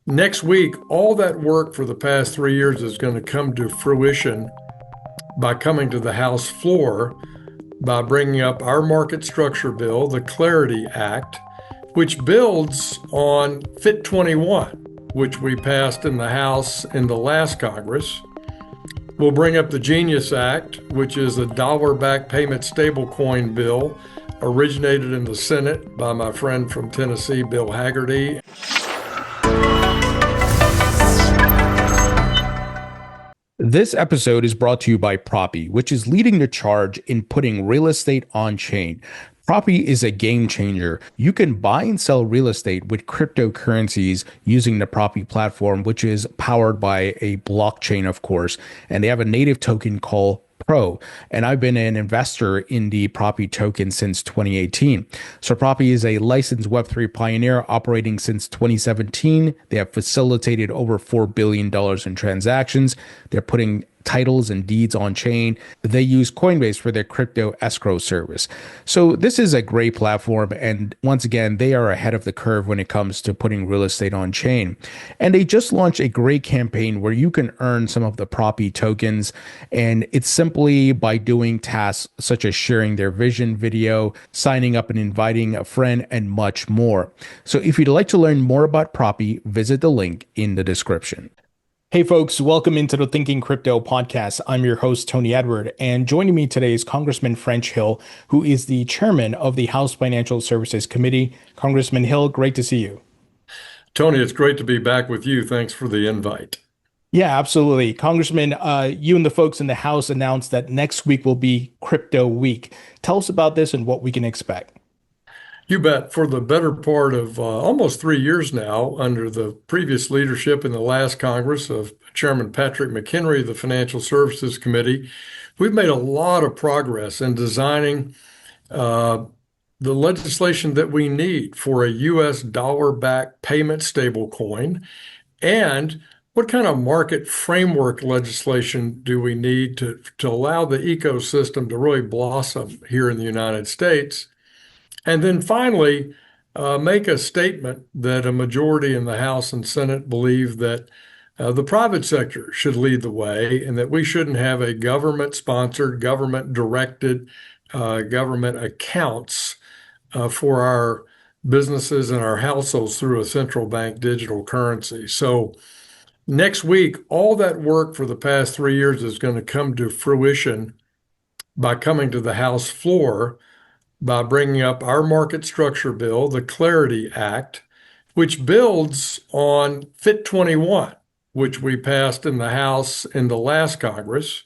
Next week, all that work for the past 3 years is going to come to fruition by coming to the House floor by bringing up our market structure bill, the Clarity Act, which builds on Fit 21, which we passed in the House in the last Congress. We'll bring up the Genius Act, which is a dollar-backed payment stablecoin bill originated in the Senate by my friend from Tennessee, Bill Haggerty. This episode is brought to you by Proppy, which is leading the charge in putting real estate on chain. Proppy is a game changer. You can buy and sell real estate with cryptocurrencies using the Proppy platform, which is powered by a blockchain, of course, and they have a native token called Pro. And I've been an investor in the Proppy token since 2018. So Proppy is a licensed Web3 pioneer operating since 2017. They have facilitated over $4 billion in transactions. They're putting titles and deeds on chain. They use Coinbase for their crypto escrow service. So this is a great platform. And once again, they are ahead of the curve when it comes to putting real estate on chain. And they just launched a great campaign where you can earn some of the Proppy tokens. And it's simply by doing tasks such as sharing their vision video, signing up and inviting a friend, and much more. So if you'd like to learn more about Proppy, visit the link in the description. Hey folks, welcome into the Thinking Crypto podcast. I'm your host, Tony Edward, and joining me today is Congressman French Hill, who is the chairman of the House Financial Services Committee. Congressman Hill, great to see you. Tony, it's great to be back with you. Thanks for the invite. Yeah, absolutely. Congressman, you and the folks in the House announced that next week will be Crypto Week. Tell us about this and what we can expect. You bet. For the better part of almost 3 years now, under the previous leadership in the last Congress of Chairman Patrick McHenry of the Financial Services Committee, we've made a lot of progress in designing the legislation that we need for a U.S. dollar-backed payment stablecoin. And what kind of market framework legislation do we need to allow the ecosystem to really blossom here in the United States? And then finally, make a statement that a majority in the House and Senate believe that the private sector should lead the way and that we shouldn't have a government-sponsored, government-directed government accounts for our businesses and our households through a central bank digital currency. So next week, all that work for the past 3 years is going to come to fruition by coming to the House floor by bringing up our market structure bill, the Clarity Act, which builds on Fit 21, which we passed in the House in the last Congress.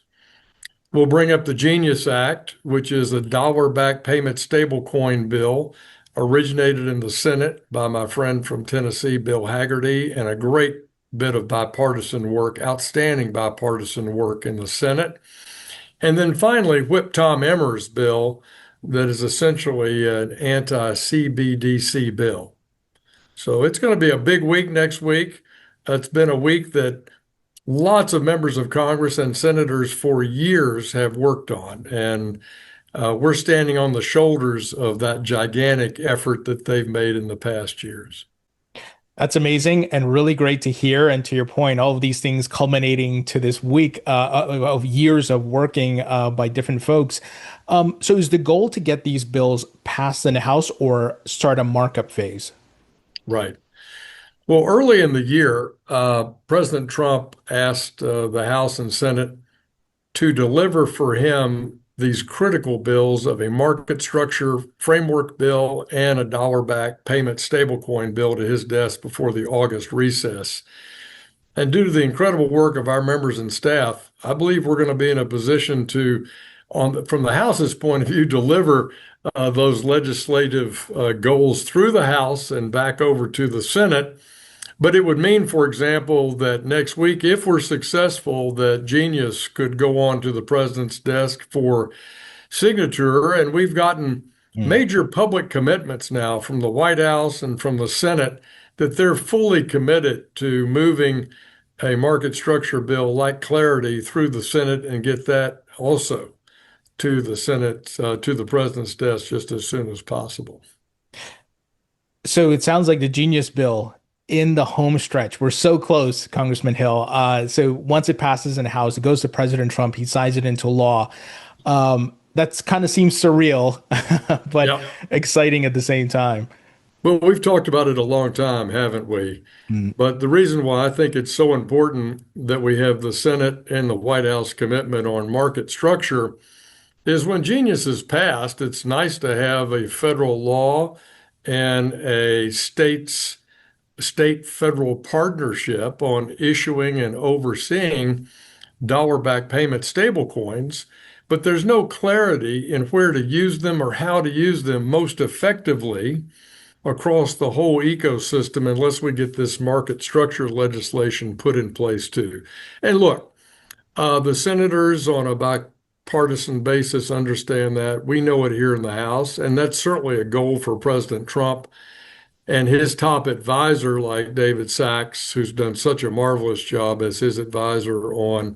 We'll bring up the Genius Act, which is a dollar-backed payment stablecoin bill originated in the Senate by my friend from Tennessee, Bill Haggerty, and a great bit of bipartisan work, outstanding bipartisan work in the Senate. And then finally, Whip Tom Emmer's bill, that is essentially an anti-CBDC bill. So it's going to be a big week next week. It's been a week that lots of members of Congress and senators for years have worked on. And we're standing on the shoulders of that gigantic effort that they've made in the past years. That's amazing and really great to hear. And to your point, all of these things culminating to this week of years of working by different folks. So is the goal to get these bills passed in the House or start a markup phase? Right. Well, early in the year, President Trump asked the House and Senate to deliver for him these critical bills of a market structure framework bill and a dollar-backed payment stablecoin bill to his desk before the August recess. And due to the incredible work of our members and staff, I believe we're going to be in a position to, from the House's point of view, deliver those legislative goals through the House and back over to the Senate. But it would mean, for example, that next week, if we're successful, that Genius could go on to the president's desk for signature. And we've gotten major public commitments now from the White House and from the Senate that they're fully committed to moving a market structure bill like Clarity through the Senate and get that also to the Senate, to the president's desk just as soon as possible. So it sounds like the Genius bill in the home stretch. We're so close, Congressman Hill. So once it passes in the House, it goes to President Trump. He signs it into law. That's kind of seems surreal, but Yeah. exciting at the same time. Well, we've talked about it a long time, haven't we? Mm. But the reason why I think it's so important that we have the Senate and the White House commitment on market structure is when genius is passed, it's nice to have a federal law and a state federal partnership on issuing and overseeing dollar-backed payment stablecoins, but there's no clarity in where to use them or how to use them most effectively across the whole ecosystem unless we get this market structure legislation put in place too. And look, the senators on a bipartisan basis understand that. We know it here in the House, and that's certainly a goal for President Trump and his top advisor, like David Sachs, who's done such a marvelous job as his advisor on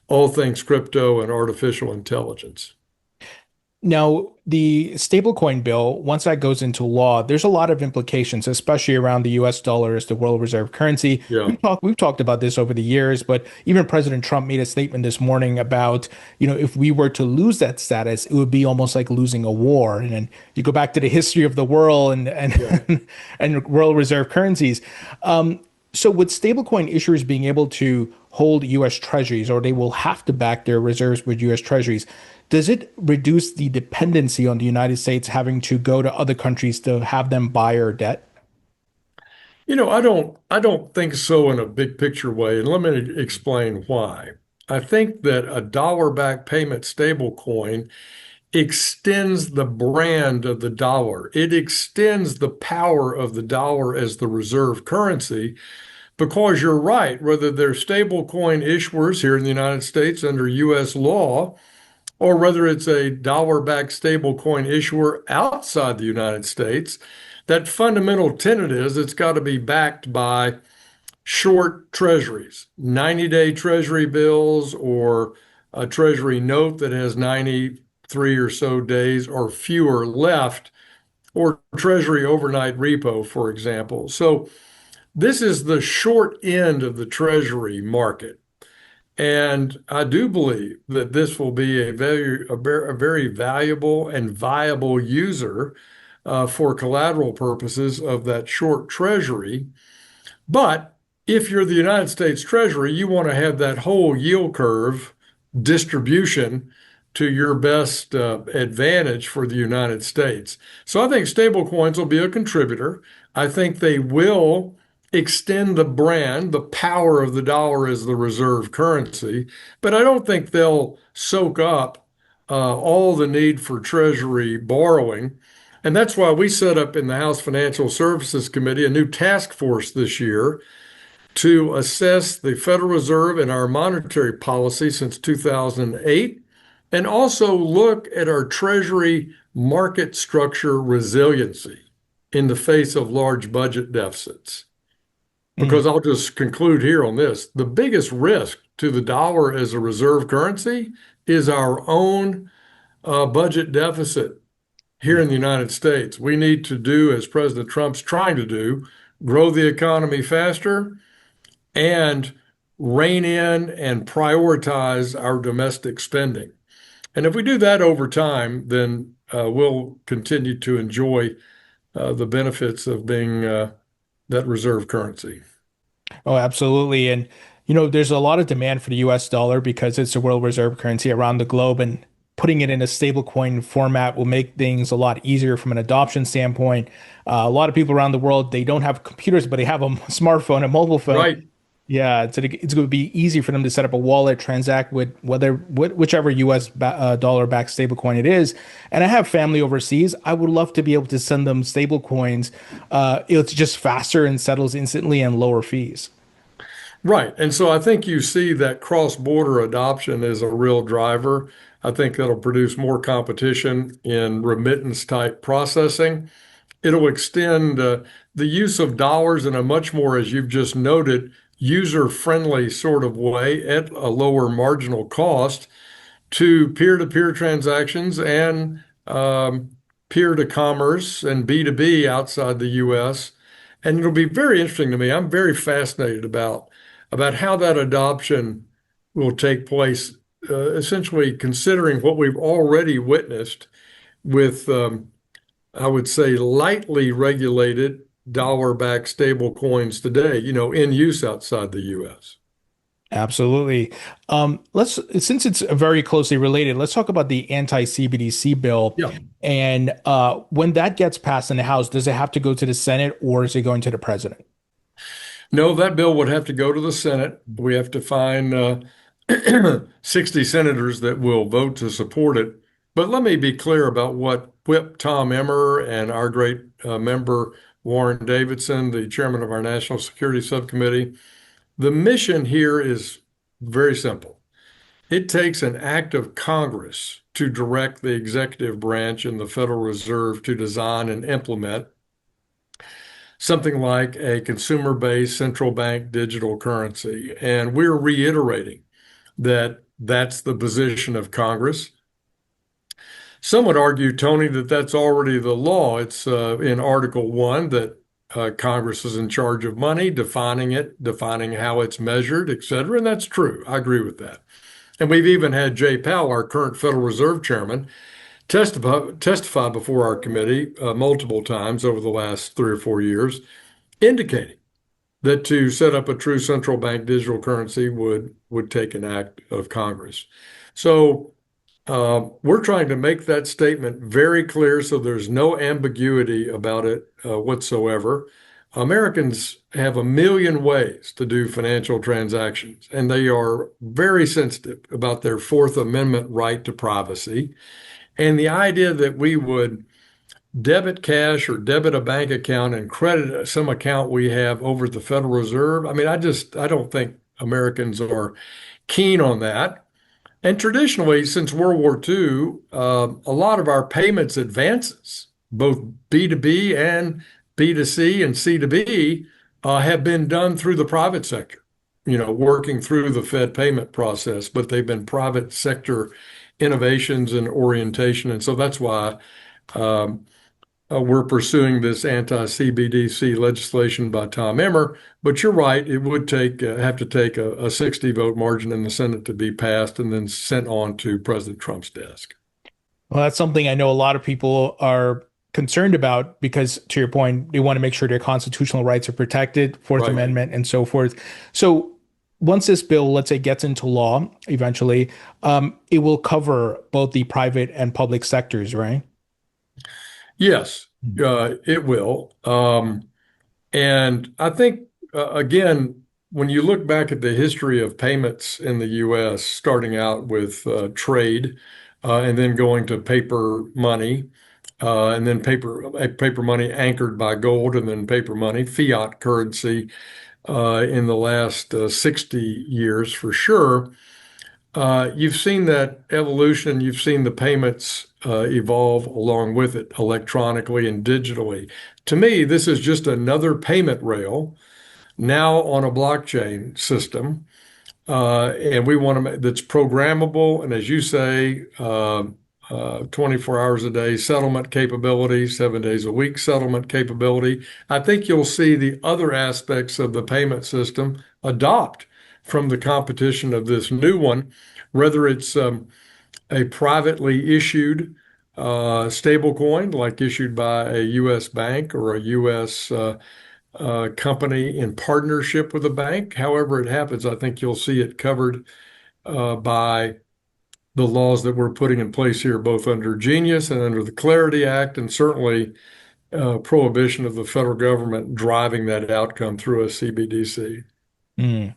all things crypto and artificial intelligence. Now, the stablecoin bill, once that goes into law, there's a lot of implications, especially around the US dollar as the world reserve currency. Yeah. We've talked about this over the years, but even President Trump made a statement this morning about, if we were to lose that status, it would be almost like losing a war. And then you go back to the history of the world Yeah. and world reserve currencies. So with stablecoin issuers being able to hold US treasuries, or they will have to back their reserves with US treasuries, does it reduce the dependency on the United States having to go to other countries to have them buy our debt? I don't think so in a big picture way, and let me explain why. I think that a dollar-backed payment stablecoin extends the brand of the dollar. It extends the power of the dollar as the reserve currency because you're right, whether they're stablecoin issuers here in the United States under US law, or whether it's a dollar-backed stablecoin issuer outside the United States, that fundamental tenet is it's got to be backed by short treasuries, 90-day treasury bills, or a treasury note that has 93 or so days or fewer left, or treasury overnight repo, for example. So this is the short end of the treasury market. And I do believe that this will be a very valuable and viable user for collateral purposes of that short treasury. But if you're the United States Treasury, you want to have that whole yield curve distribution to your best advantage for the United States. So I think stablecoins will be a contributor. I think they will extend the brand, the power of the dollar as the reserve currency, but I don't think they'll soak up all the need for Treasury borrowing. And that's why we set up in the House Financial Services Committee a new task force this year to assess the Federal Reserve and our monetary policy since 2008, and also look at our Treasury market structure resiliency in the face of large budget deficits. Mm. Because I'll just conclude here on this. The biggest risk to the dollar as a reserve currency is our own budget deficit here in the United States. We need to do, as President Trump's trying to do, grow the economy faster and rein in and prioritize our domestic spending. And if we do that over time, then we'll continue to enjoy the benefits of being that reserve currency. Oh, absolutely. And, there's a lot of demand for the US dollar because it's a world reserve currency around the globe, and putting it in a stablecoin format will make things a lot easier from an adoption standpoint. A lot of people around the world, they don't have computers, but they have a smartphone, a mobile phone. Right. Yeah, it's going to be easy for them to set up a wallet, transact with whichever US dollar backed stablecoin it is. And I have family overseas. I would love to be able to send them stablecoins. It's just faster and settles instantly and lower fees. Right. And so I think you see that cross-border adoption is a real driver. I think that'll produce more competition in remittance type processing. It'll extend the use of dollars in a much more, as you've just noted, user-friendly sort of way at a lower marginal cost to peer-to-peer transactions and peer-to-commerce and B2B outside the US. and it'll be very interesting to me. I'm very fascinated about how that adoption will take place, essentially considering what we've already witnessed with, I would say, lightly regulated dollar-backed stable coins today, in use outside the U.S. Absolutely. Let's since it's very closely related, let's talk about the anti-CBDC bill. Yeah. And when that gets passed in the House, does it have to go to the Senate or is it going to the president? No, that bill would have to go to the Senate. We have to find 60 senators that will vote to support it. But let me be clear about what Whip Tom Emmer and our great member Warren Davidson, the chairman of our National Security Subcommittee, the mission here is very simple. It takes an act of Congress to direct the executive branch and the Federal Reserve to design and implement something like a consumer-based central bank digital currency. And we're reiterating that that's the position of Congress. Some would argue, Tony, that that's already the law. It's in Article 1 that Congress is in charge of money, defining it, defining how it's measured, et cetera. And that's true. I agree with that. And we've even had Jay Powell, our current Federal Reserve Chairman, testify before our committee multiple times over the last 3 or 4 years, indicating that to set up a true central bank digital currency would take an act of Congress. So we're trying to make that statement very clear so there's no ambiguity about it whatsoever. Americans have a million ways to do financial transactions, and they are very sensitive about their Fourth Amendment right to privacy. And the idea that we would debit cash or debit a bank account and credit some account we have over at the Federal Reserve, I mean, I don't think Americans are keen on that. And traditionally, since World War II, a lot of our payments advances, both B2B and B2C and C2B, have been done through the private sector, working through the Fed payment process, but they've been private sector innovations and orientation. And so that's why we're pursuing this anti-CBDC legislation by Tom Emmer. But you're right, it would have to take a 60 vote margin in the Senate to be passed and then sent on to President Trump's desk. Well, that's something I know a lot of people are concerned about because, to your point, they want to make sure their constitutional rights are protected, Fourth Right. Amendment, and so forth. So once this bill, let's say, gets into law eventually, it will cover both the private and public sectors, right? Yes, it will. And I think, again, when you look back at the history of payments in the US, starting out with trade and then going to paper money, and then paper money anchored by gold, and then paper money, fiat currency in the last 60 years for sure. You've seen that evolution. You've seen the payments evolve along with it electronically and digitally. To me, this is just another payment rail now on a blockchain system. And we want to that's programmable. And as you say, 24 hours a day settlement capability, 7 days a week settlement capability. I think you'll see the other aspects of the payment system adopt from the competition of this new one, whether it's a privately issued stablecoin, like issued by a U.S. bank or a U.S. Company in partnership with a bank. However it happens, I think you'll see it covered by the laws that we're putting in place here, both under Genius and under the Clarity Act, and certainly prohibition of the federal government driving that outcome through a CBDC. Mm.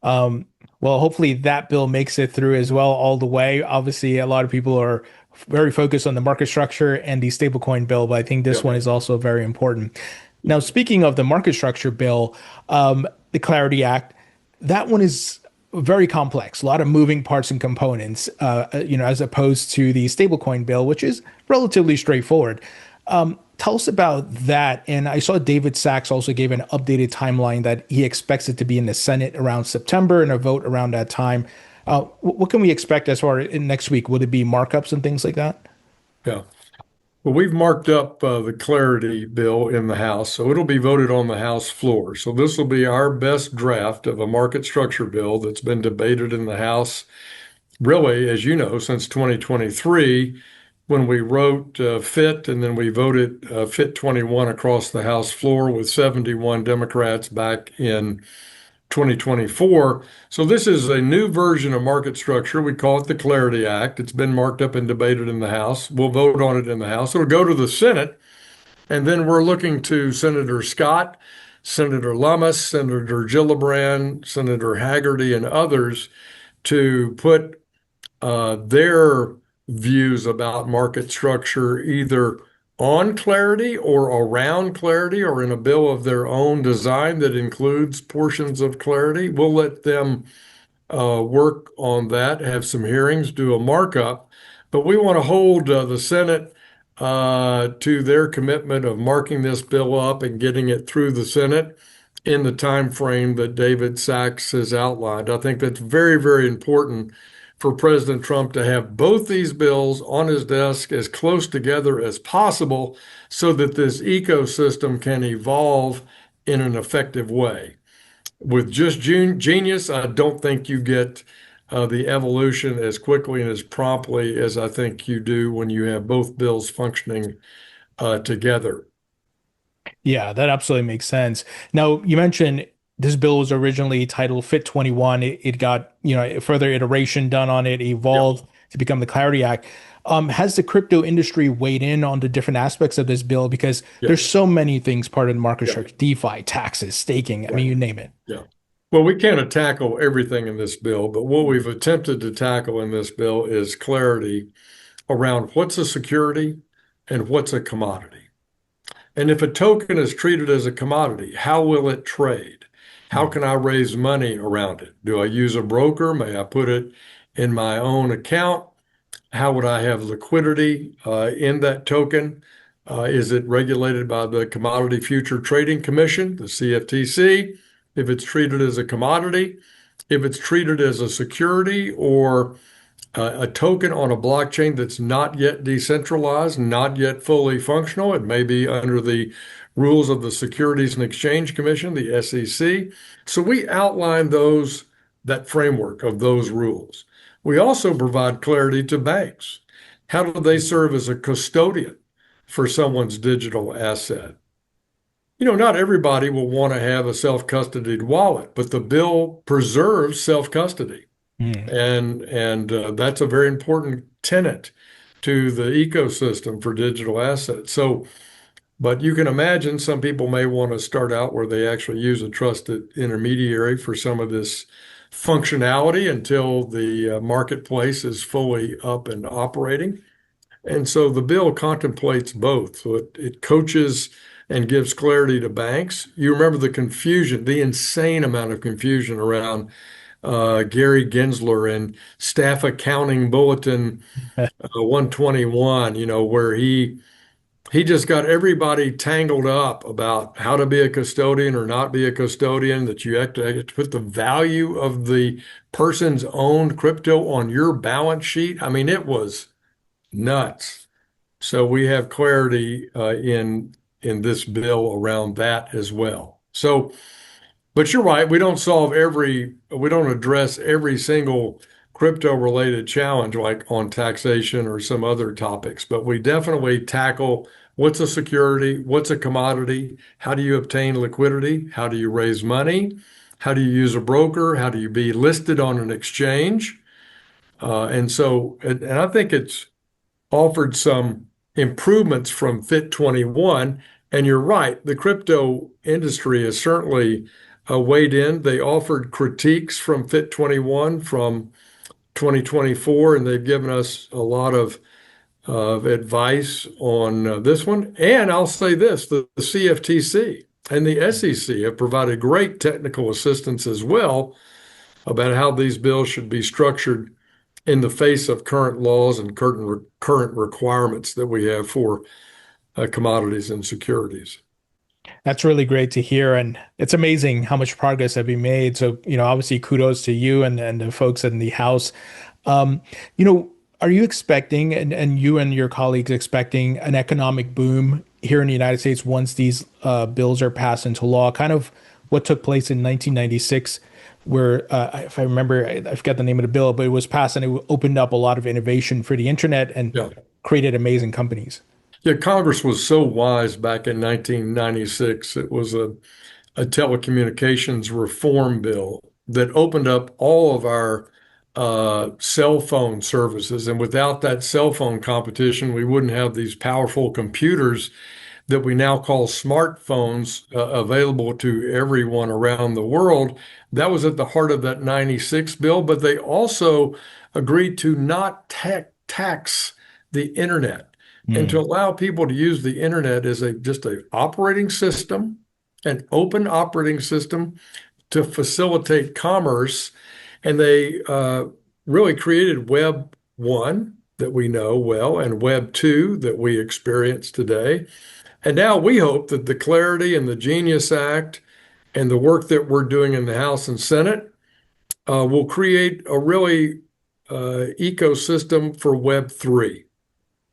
Um, well, hopefully that bill makes it through as well all the way. Obviously, a lot of people are very focused on the market structure and the stablecoin bill, but I think this Yeah. one is also very important. Now, speaking of the market structure bill, the Clarity Act, that one is very complex, a lot of moving parts and components, as opposed to the stablecoin bill, which is relatively straightforward. Tell us about that. And I saw David Sachs also gave an updated timeline that he expects it to be in the Senate around September and a vote around that time. What can we expect as far as in next week? Would it be markups and things like that? Yeah. Well, we've marked up the clarity bill in the House, so it'll be voted on the House floor. So this will be our best draft of a market structure bill that's been debated in the House, really, as you know, since 2023, when we wrote FIT and then we voted FIT 21 across the House floor with 71 Democrats back in 2024. So this is a new version of market structure. We call it the Clarity Act. It's been marked up and debated in the House. We'll vote on it in the House. It'll go to the Senate, and then we're looking to Senator Scott, Senator Lummis, Senator Gillibrand, Senator Haggerty, and others to put their views about market structure either on clarity or around clarity or in a bill of their own design that includes portions of clarity. We'll let them work on that, have some hearings, do a markup, but we want to hold the Senate to their commitment of marking this bill up and getting it through the Senate in the time frame that David Sachs has outlined. I think that's very, very important for President Trump to have both these bills on his desk as close together as possible so that this ecosystem can evolve in an effective way. With just genius, I don't think you get the evolution as quickly and as promptly as I think you do when you have both bills functioning together. Yeah, that absolutely makes sense. Now, you mentioned this bill was originally titled Fit 21. It got, a further iteration done on it, Yeah, evolved to become the Clarity Act. Has the crypto industry weighed in on the different aspects of this bill? Because yeah, there's so many things part of the market yeah, structure, DeFi, taxes, staking. I mean, right. you name it. Yeah. Well, we can't tackle everything in this bill, but what we've attempted to tackle in this bill is clarity around what's a security and what's a commodity. And if a token is treated as a commodity, how will it trade? How can I raise money around it? Do I use a broker? May I put it in my own account? How would I have liquidity in that token? Is it regulated by the Commodity Future Trading Commission, the CFTC? If it's treated as a commodity, if it's treated as a security or a token on a blockchain that's not yet decentralized, not yet fully functional. It may be under the rules of the Securities and Exchange Commission, the SEC. So we outline that framework of those rules. We also provide clarity to banks. How do they serve as a custodian for someone's digital asset? Not everybody will want to have a self-custodied wallet, but the bill preserves self-custody. Hmm. And that's a very important tenet to the ecosystem for digital assets. So, but you can imagine some people may want to start out where they actually use a trusted intermediary for some of this functionality until the marketplace is fully up and operating. And so the bill contemplates both. So it coaches and gives clarity to banks. You remember the confusion, the insane amount of confusion around Gary Gensler and Staff Accounting Bulletin 121, where he just got everybody tangled up about how to be a custodian or not be a custodian, that you have to put the value of the person's owned crypto on your balance sheet. I mean, it was nuts. So we have clarity in this bill around that as well. So but you're right, we don't address every single crypto related challenge like on taxation or some other topics, but we definitely tackle what's a security, what's a commodity, how do you obtain liquidity, how do you raise money, how do you use a broker, how do you be listed on an exchange? And I think it's offered some improvements from Fit 21. And you're right, the crypto industry has certainly weighed in. They offered critiques from Fit 21 from 2024, and they've given us a lot of advice on this one. And I'll say this, the CFTC and the SEC have provided great technical assistance as well about how these bills should be structured in the face of current laws and current requirements that we have for commodities and securities. That's really great to hear. And it's amazing how much progress have been made. So, obviously kudos to you and the folks in the House. Um, you know, Are you expecting, and you and your colleagues expecting an economic boom here in the United States once these bills are passed into law? Kind of what took place in 1996, where, if I remember, I forget the name of the bill, but it was passed and it opened up a lot of innovation for the internet and Yeah. created amazing companies. Yeah, Congress was so wise back in 1996. It was a telecommunications reform bill that opened up all of our cell phone services. And without that cell phone competition, we wouldn't have these powerful computers that we now call smartphones available to everyone around the world. That was at the heart of that 96 bill, but they also agreed to not tax the internet and to Mm, allow people to use the internet as just a operating system, an open operating system to facilitate commerce. And they really created Web 1 that we know well and Web 2 that we experience today. And now we hope that the Clarity and the Genius Act and the work that we're doing in the House and Senate will create a really ecosystem for Web 3.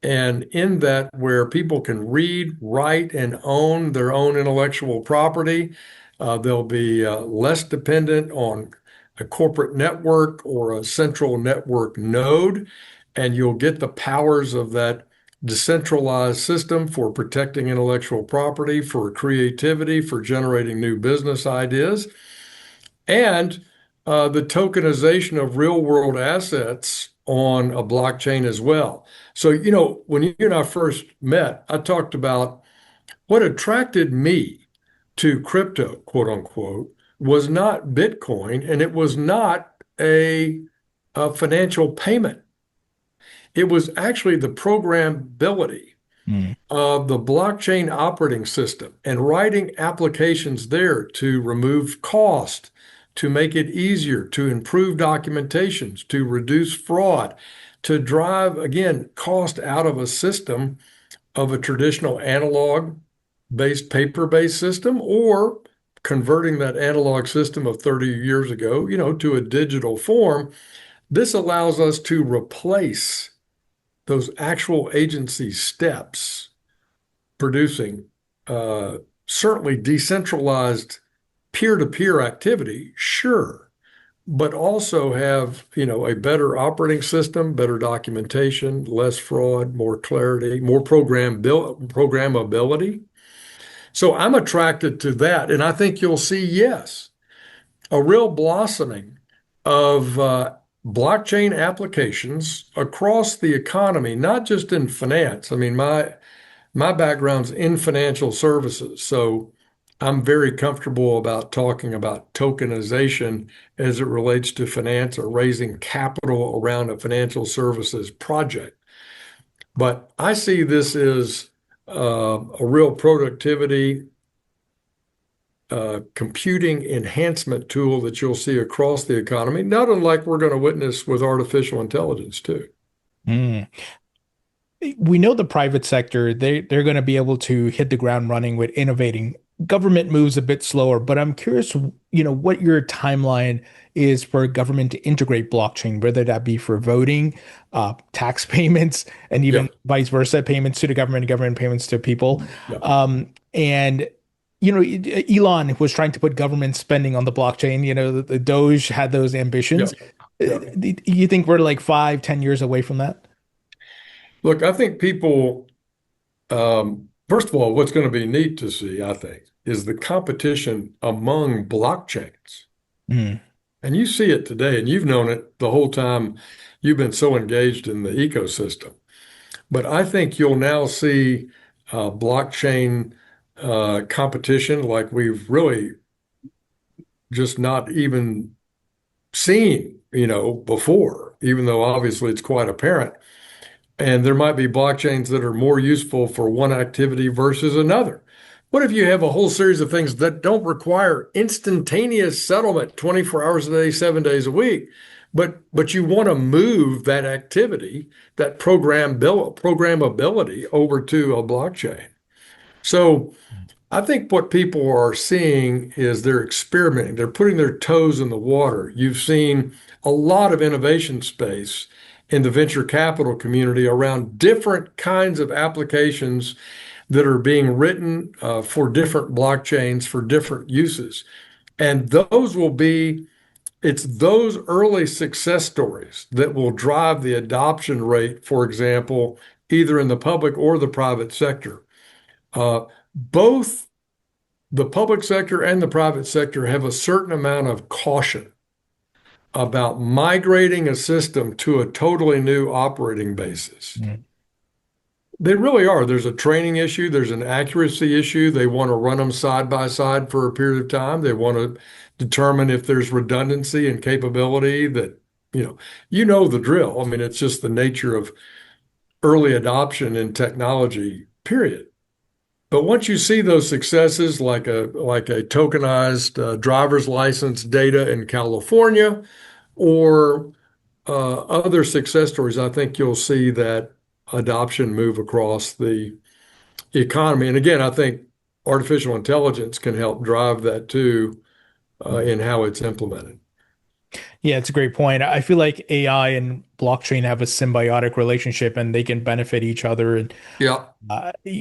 And in that, where people can read, write, and own their own intellectual property, they'll be less dependent on a corporate network or a central network node, and you'll get the powers of that decentralized system for protecting intellectual property, for creativity, for generating new business ideas, and the tokenization of real world assets on a blockchain as well. So, when you and I first met, I talked about what attracted me to crypto, quote unquote, was not Bitcoin and it was not a financial payment. It was actually the programmability mm, of the blockchain operating system and writing applications there to remove cost, to make it easier, to improve documentations, to reduce fraud, to drive, again, cost out of a system of a traditional analog based, paper based system or converting that analog system of 30 years ago, to a digital form. This allows us to replace those actual agency steps producing certainly decentralized peer-to-peer activity, sure, but also have, a better operating system, better documentation, less fraud, more clarity, more programmability. So I'm attracted to that. And I think you'll see, yes, a real blossoming of blockchain applications across the economy, not just in finance. I mean, my background's in financial services, so I'm very comfortable about talking about tokenization as it relates to finance or raising capital around a financial services project. But I see this as a real productivity computing enhancement tool that you'll see across the economy, not unlike we're going to witness with artificial intelligence too. mm. We know the private sector, they're going to be able to hit the ground running with innovating. Government moves a bit slower, but I'm curious, what your timeline is for government to integrate blockchain, whether that be for voting, tax payments, and Yeah, even vice versa, payments to the government, government payments to people. yeah, And Elon was trying to put government spending on the blockchain. The Doge had those yeah, ambitions. yeah. You think we're like 5, 10 years away from that? Look, I think people, first of all, what's going to be neat to see, I think, is the competition among blockchains. Mm, And you see it today, and you've known it the whole time you've been so engaged in the ecosystem. But I think you'll now see blockchain competition like we've really just not even seen, before, even though obviously it's quite apparent. And there might be blockchains that are more useful for one activity versus another. What if you have a whole series of things that don't require instantaneous settlement 24 hours a day, 7 days a week, but you want to move that activity, that programmability over to a blockchain? So I think what people are seeing is they're experimenting. They're putting their toes in the water. You've seen a lot of innovation space in the venture capital community around different kinds of applications that are being written for different blockchains for different uses. And it's those early success stories that will drive the adoption rate, for example, either in the public or the private sector. Both the public sector and the private sector have a certain amount of caution about migrating a system to a totally new operating basis. Mm. They really are. There's a training issue, there's an accuracy issue. They want to run them side by side for a period of time. They want to determine if there's redundancy and capability that, you know the drill. I mean, it's just the nature of early adoption in technology, period. But once you see those successes, like a tokenized driver's license data in California, or other success stories, I think you'll see that adoption move across the economy. And again, I think artificial intelligence can help drive that too, in how it's implemented. Yeah, it's a great point. I feel like AI and blockchain have a symbiotic relationship and they can benefit each other. And Yeah.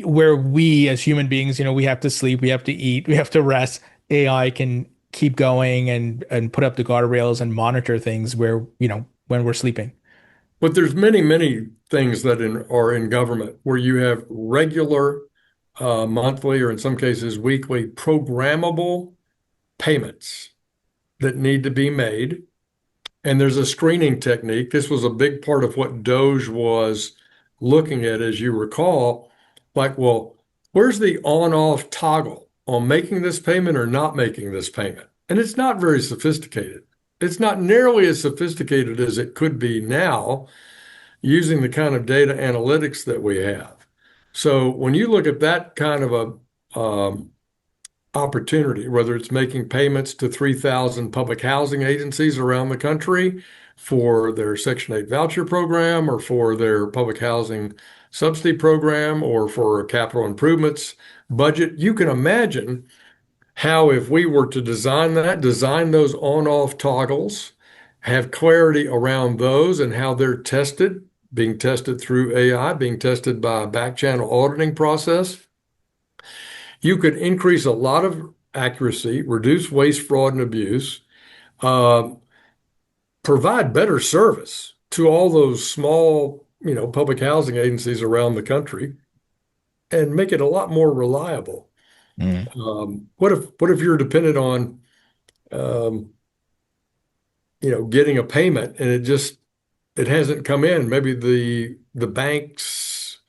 where we as human beings, we have to sleep, we have to eat, we have to rest. AI can keep going and put up the guardrails and monitor things where, when we're sleeping. But there's many, many things that are in government where you have regular, monthly, or in some cases weekly programmable payments that need to be made. And there's a screening technique. This was a big part of what Doge was looking at, as you recall. Like, well, where's the on-off toggle on making this payment or not making this payment? And it's not very sophisticated. It's not nearly as sophisticated as it could be now using the kind of data analytics that we have. So when you look at that kind of opportunity, whether it's making payments to 3,000 public housing agencies around the country for their Section 8 voucher program, or for their public housing subsidy program, or for a capital improvements budget, you can imagine how, if we were to design those on-off toggles, have clarity around those and how they're tested, being tested through AI, being tested by a back channel auditing process, you could increase a lot of accuracy, reduce waste, fraud, and abuse, uh, provide better service to all those small, public housing agencies around the country, and make it a lot more reliable. Mm. What if you're dependent on, um, getting a payment and it hasn't come in? Maybe the bank's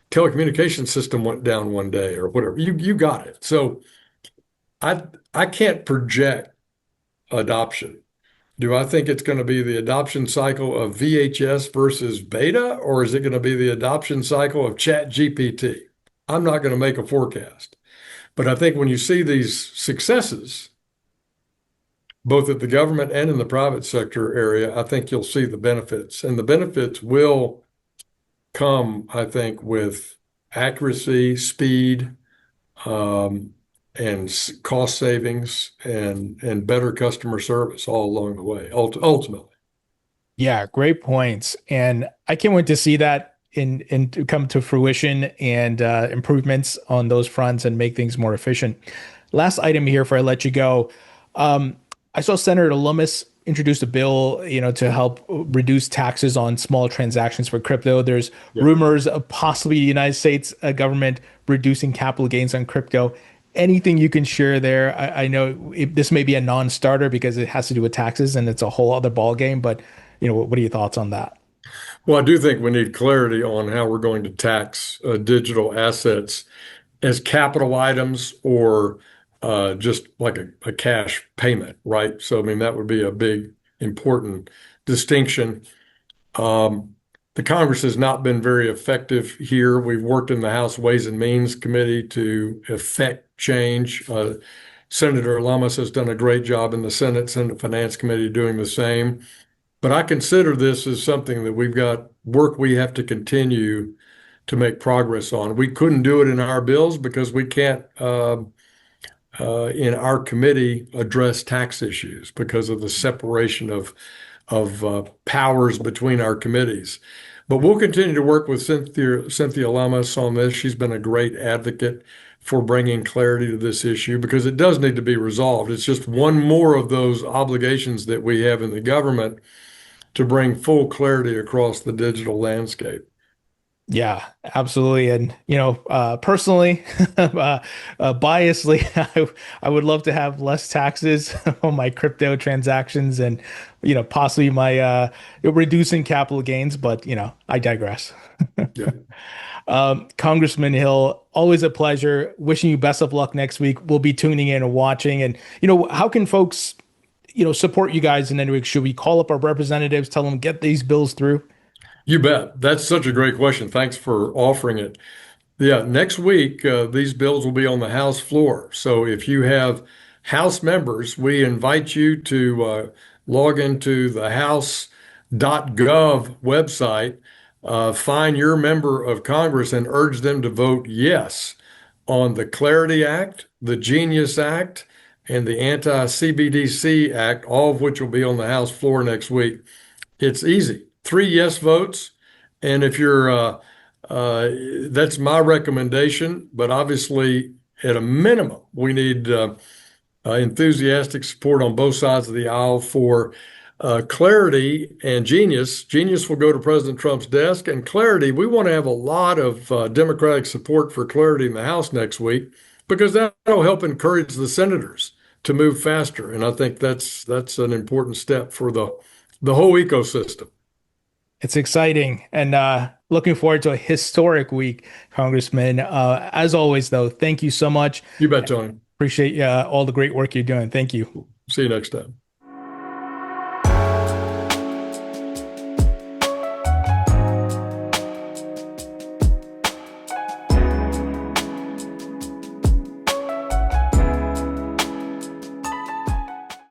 telecommunication system went down one day or whatever. You got it. So I I can't project adoption. Do I think it's going to be the adoption cycle of VHS versus beta, or is it going to be the adoption cycle of Chat GPT? I'm not going to make a forecast. But I think when you see these successes, both at the government and in the private sector area, I think you'll see the benefits. And the benefits will come, I think, with accuracy, speed, um, and cost savings, and better customer service all along the way, ultimately. Yeah, great points. And I can't wait to see that in to come to fruition and improvements on those fronts and make things more efficient. Last item here before I let you go. I saw Senator Lummis introduced a bill, to help reduce taxes on small transactions for crypto. There's Yeah. rumors of possibly the United States government reducing capital gains on crypto. Anything you can share there? I know this may be a non-starter because it has to do with taxes and it's a whole other ball game, but what are your thoughts on that? Well, I do think we need clarity on how we're going to tax digital assets as capital items, or just like a cash payment, right? So, I mean, that would be a big, important distinction. The Congress has not been very effective here. We've worked in the House Ways and Means Committee to effect change. Senator Lamas has done a great job in the Senate Finance Committee doing the same. But I consider this as something that we've got work we have to continue to make progress on. We couldn't do it in our bills because we can't, in our committee, address tax issues because of the separation of powers between our committees. But we'll continue to work with Cynthia Lamas on this. She's been a great advocate for bringing clarity to this issue because it does need to be resolved. It's just one more of those obligations that we have in the government to bring full clarity across the digital landscape. Yeah, absolutely. And, personally, biasly, I would love to have less taxes on my crypto transactions and, possibly my reducing capital gains. But, I digress. Yeah. Congressman Hill, always a pleasure. Wishing you best of luck next week. We'll be tuning in and watching. And, how can folks, support you guys in any way? Should we call up our representatives, tell them get these bills through? You bet. That's such a great question. Thanks for offering it. Yeah, next week, these bills will be on the House floor. So if you have House members, we invite you to log into the House.gov website, find your member of Congress, and urge them to vote yes on the Clarity Act, the Genius Act, and the Anti-CBDC Act, all of which will be on the House floor next week. It's easy. 3 yes votes. And if you're, that's my recommendation. But obviously, at a minimum, we need enthusiastic support on both sides of the aisle for Clarity and Genius. Genius will go to President Trump's desk. And Clarity, we want to have a lot of Democratic support for Clarity in the House next week because that'll help encourage the senators to move faster. And I think that's an important step for the whole ecosystem. It's exciting and looking forward to a historic week, Congressman. As always, though, thank you so much. You bet, Tony. Appreciate all the great work you're doing. Thank you. See you next time.